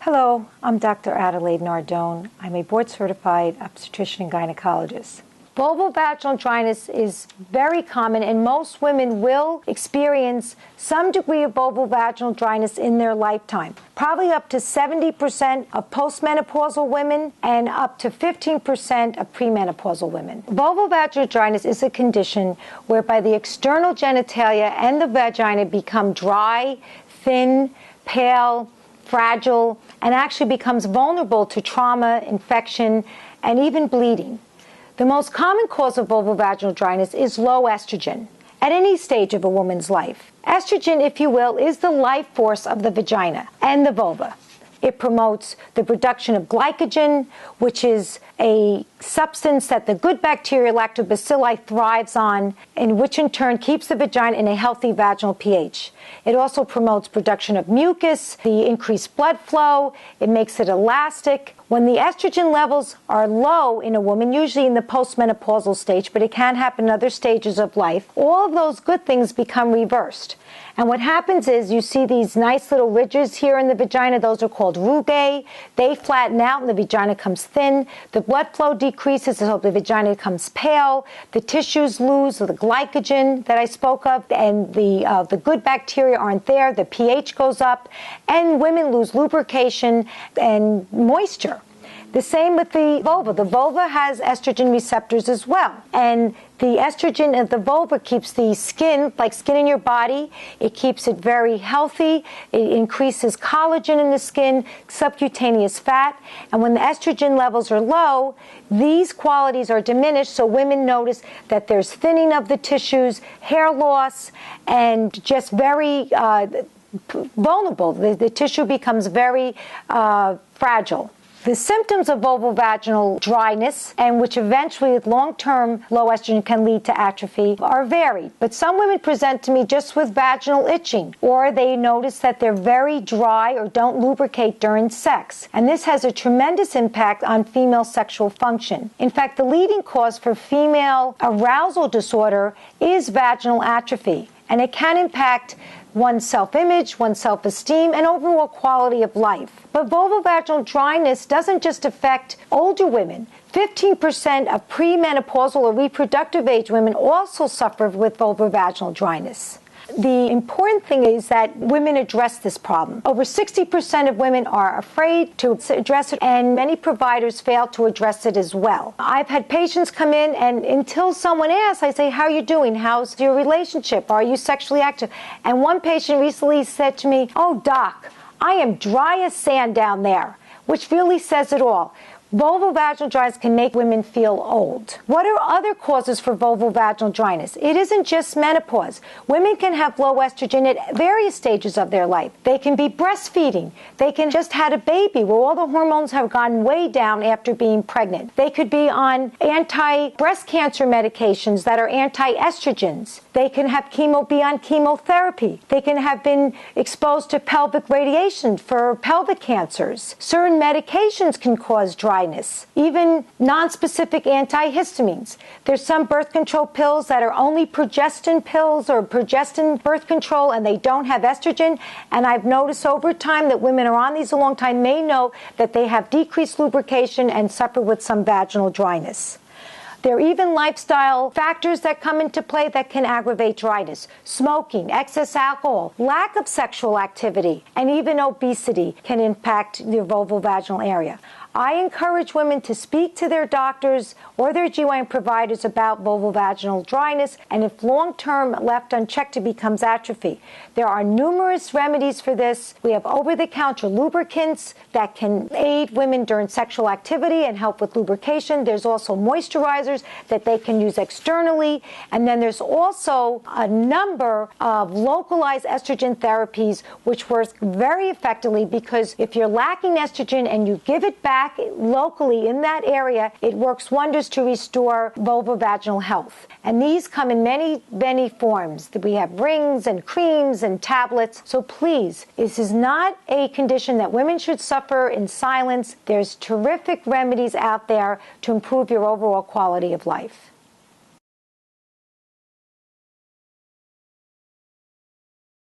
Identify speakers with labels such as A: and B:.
A: Hello, I'm Dr. Adelaide Nardone. I'm a board-certified obstetrician and gynecologist. Vulvovaginal dryness is very common, and most women will experience some degree of vulvovaginal dryness in their lifetime. Probably up to 70% of postmenopausal women and up to 15% of premenopausal women. Vulvovaginal dryness is a condition whereby the external genitalia and the vagina become dry, thin, pale, fragile, and actually becomes vulnerable to trauma, infection, and even bleeding. The most common cause of vulvovaginal dryness is low estrogen at any stage of a woman's life. Estrogen, if you will, is the life force of the vagina and the vulva. It promotes the production of glycogen, which is a substance that the good bacteria lactobacilli thrives on, and which in turn keeps the vagina in a healthy vaginal pH. It also promotes production of mucus, the increased blood flow. It makes it elastic. When the estrogen levels are low in a woman, usually in the postmenopausal stage, but it can happen in other stages of life, all of those good things become reversed. And what happens is you see these nice little ridges here in the vagina. Those are called rugae. They flatten out and the vagina comes thin. The blood flow decreases, so the vagina becomes pale. The tissues lose the glycogen that I spoke of, and the good bacteria aren't there. The pH goes up, and women lose lubrication and moisture. The same with the vulva. The vulva has estrogen receptors as well. And the estrogen of the vulva keeps the skin, like skin in your body, it keeps it very healthy. It increases collagen in the skin, subcutaneous fat. And when the estrogen levels are low, these qualities are diminished, so women notice that there's thinning of the tissues, hair loss, and just very vulnerable. The tissue becomes very fragile. The symptoms of vulvovaginal dryness, and which eventually with long-term low estrogen can lead to atrophy, are varied. But some women present to me just with vaginal itching, or they notice that they're very dry or don't lubricate during sex. And this has a tremendous impact on female sexual function. In fact, the leading cause for female arousal disorder is vaginal atrophy, and it can impact one's self-image, one's self-esteem, and overall quality of life. But vulvovaginal dryness doesn't just affect older women. 15% of premenopausal or reproductive age women also suffer with vulvovaginal dryness. The important thing is that women address this problem. Over 60% of women are afraid to address it, and many providers fail to address it as well. I've had patients come in, and until someone asks, I say, how are you doing? How's your relationship? Are you sexually active? And one patient recently said to me, oh, doc, I am dry as sand down there, which really says it all. Vulvovaginal dryness can make women feel old. What are other causes for vulvovaginal dryness? It isn't just menopause. Women can have low estrogen at various stages of their life. They can be breastfeeding. They can just had a baby where all the hormones have gone way down after being pregnant. They could be on anti-breast cancer medications that are anti-estrogens. They can have be on chemotherapy. They can have been exposed to pelvic radiation for pelvic cancers. Certain medications can cause dryness. Even non-specific antihistamines. There's some birth control pills that are only progestin pills or progestin birth control, and they don't have estrogen. And I've noticed over time that women are on these a long time may know that they have decreased lubrication and suffer with some vaginal dryness. There are even lifestyle factors that come into play that can aggravate dryness. Smoking, excess alcohol, lack of sexual activity, and even obesity can impact your vulvovaginal area. I encourage women to speak to their doctors or their GYN providers about vulvovaginal dryness, and if long-term left unchecked, it becomes atrophy. There are numerous remedies for this. We have over-the-counter lubricants that can aid women during sexual activity and help with lubrication. There's also moisturizers that they can use externally, and then there's also a number of localized estrogen therapies which work very effectively, because if you're lacking estrogen and you give it back locally in that area, it works wonders to restore vulvovaginal health. And these come in many, many forms. We have rings and creams and tablets. So please, this is not a condition that women should suffer in silence. There's terrific remedies out there to improve your overall quality of life.